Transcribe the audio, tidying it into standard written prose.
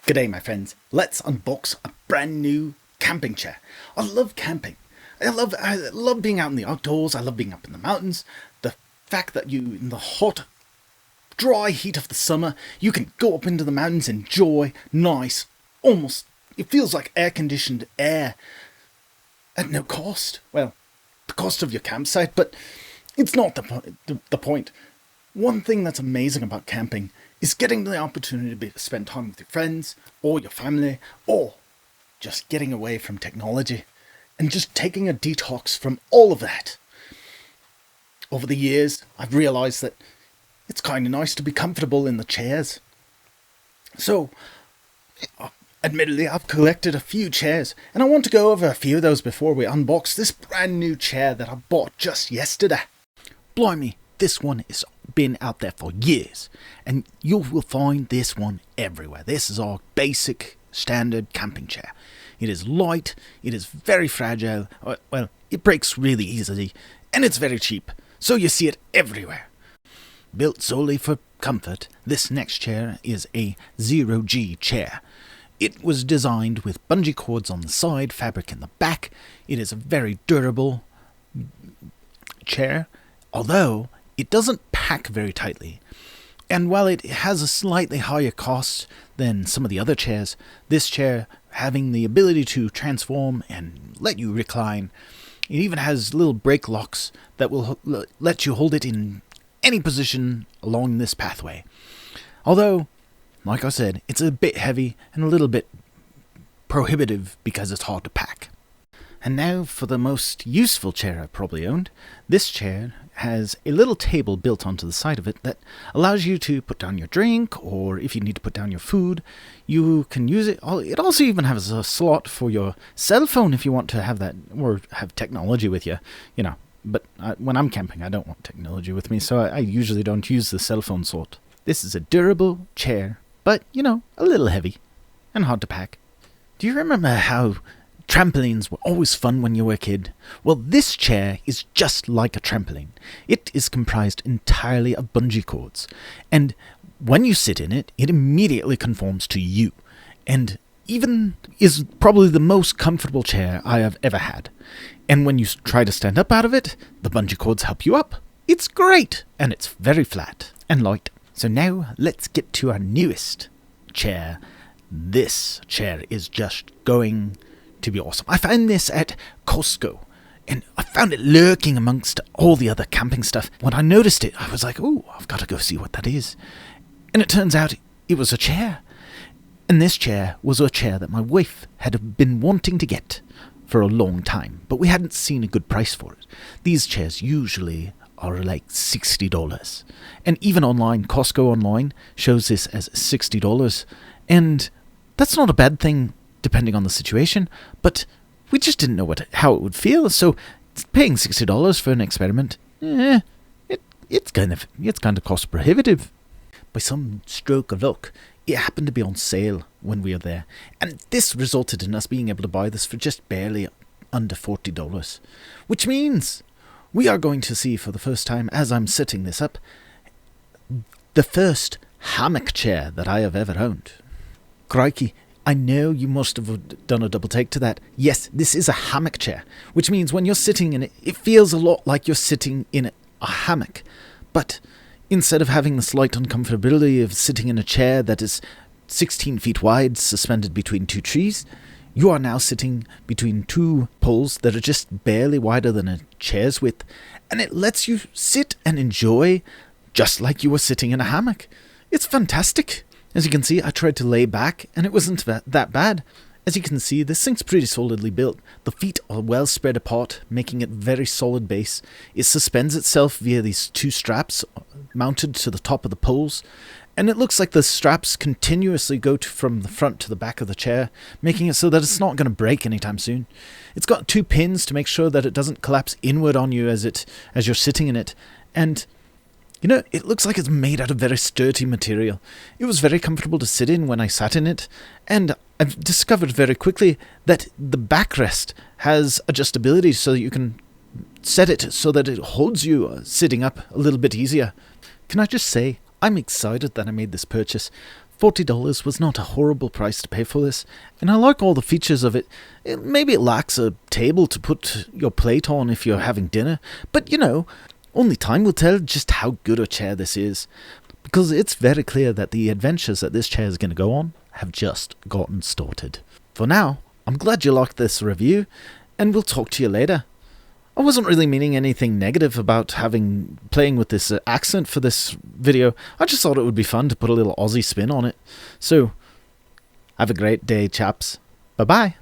G'day my friends, let's unbox a brand new camping chair. I love camping. I love being out in the outdoors, I love being up in the mountains. The fact that you, in the hot, dry heat of the summer, you can go up into the mountains, enjoy nice, almost, it feels like air-conditioned air at no cost. Well, the cost of your campsite, but it's not the point. One thing that's amazing about camping is getting the opportunity to spend time with your friends or your family, or just getting away from technology and just taking a detox from all of that. Over the years, I've realized that it's kind of nice to be comfortable in the chairs. So, admittedly, I've collected a few chairs, and I want to go over a few of those before we unbox this brand new chair that I bought just yesterday. Blimey, this one has been out there for years, and you will find this one everywhere. This is our basic standard camping chair. It is light, it is very fragile, well, it breaks really easily, and it's very cheap, so you see it everywhere. Built solely for comfort, this next chair is a 0G chair. It was designed with bungee cords on the side, fabric in the back. It is a very durable chair, although it doesn't pack very tightly. And while it has a slightly higher cost than some of the other chairs, this chair, having the ability to transform and let you recline, it even has little brake locks that will let you hold it in any position along this pathway. Although, like I said, it's a bit heavy and a little bit prohibitive because it's hard to pack. And now for the most useful chair I've probably owned. This chair has a little table built onto the side of it that allows you to put down your drink, or if you need to put down your food, you can use it. It also even has a slot for your cell phone if you want to have that, or have technology with you, But when I'm camping, I don't want technology with me, so I usually don't use the cell phone slot. This is a durable chair, but, a little heavy and hard to pack. Do you remember how trampolines were always fun when you were a kid? Well, this chair is just like a trampoline. It is comprised entirely of bungee cords, and when you sit in it, it immediately conforms to you, and even is probably the most comfortable chair I have ever had. And when you try to stand up out of it, the bungee cords help you up. It's great, and it's very flat and light. So now let's get to our newest chair. This chair is just going to be awesome. I found this at Costco, and I found it lurking amongst all the other camping stuff. When I noticed it, I was like, oh, I've got to go see what that is. And it turns out it was a chair. And this chair was a chair that my wife had been wanting to get for a long time, but we hadn't seen a good price for it. These chairs usually are like $60. And even online, Costco online shows this as $60. And that's not a bad thing depending on the situation, but we just didn't know how it would feel, so paying $60 for an experiment, it's kind of cost prohibitive. By some stroke of luck, it happened to be on sale when we were there, and this resulted in us being able to buy this for just barely under $40, which means we are going to see for the first time, as I'm setting this up, the first hammock chair that I have ever owned. Crikey, I know you must have done a double take to that. Yes, this is a hammock chair, which means when you're sitting in it, it feels a lot like you're sitting in a hammock. But instead of having the slight uncomfortability of sitting in a chair that is 16 feet wide, suspended between two trees, you are now sitting between two poles that are just barely wider than a chair's width, and it lets you sit and enjoy just like you were sitting in a hammock. It's fantastic. As you can see, I tried to lay back, and it wasn't that bad. As you can see, this thing's pretty solidly built. The feet are well spread apart, making it very solid base. It suspends itself via these two straps mounted to the top of the poles, and it looks like the straps continuously go from the front to the back of the chair, making it so that it's not going to break anytime soon. It's got two pins to make sure that it doesn't collapse inward on you as you're sitting in it, and it looks like it's made out of very sturdy material. It was very comfortable to sit in when I sat in it, and I've discovered very quickly that the backrest has adjustability so that you can set it so that it holds you sitting up a little bit easier. Can I just say, I'm excited that I made this purchase. $40 was not a horrible price to pay for this, and I like all the features of it. Maybe it lacks a table to put your plate on if you're having dinner, but only time will tell just how good a chair this is, because it's very clear that the adventures that this chair is going to go on have just gotten started. For now, I'm glad you liked this review, and we'll talk to you later. I wasn't really meaning anything negative about playing with this accent for this video. I just thought it would be fun to put a little Aussie spin on it. So, have a great day, chaps. Bye-bye.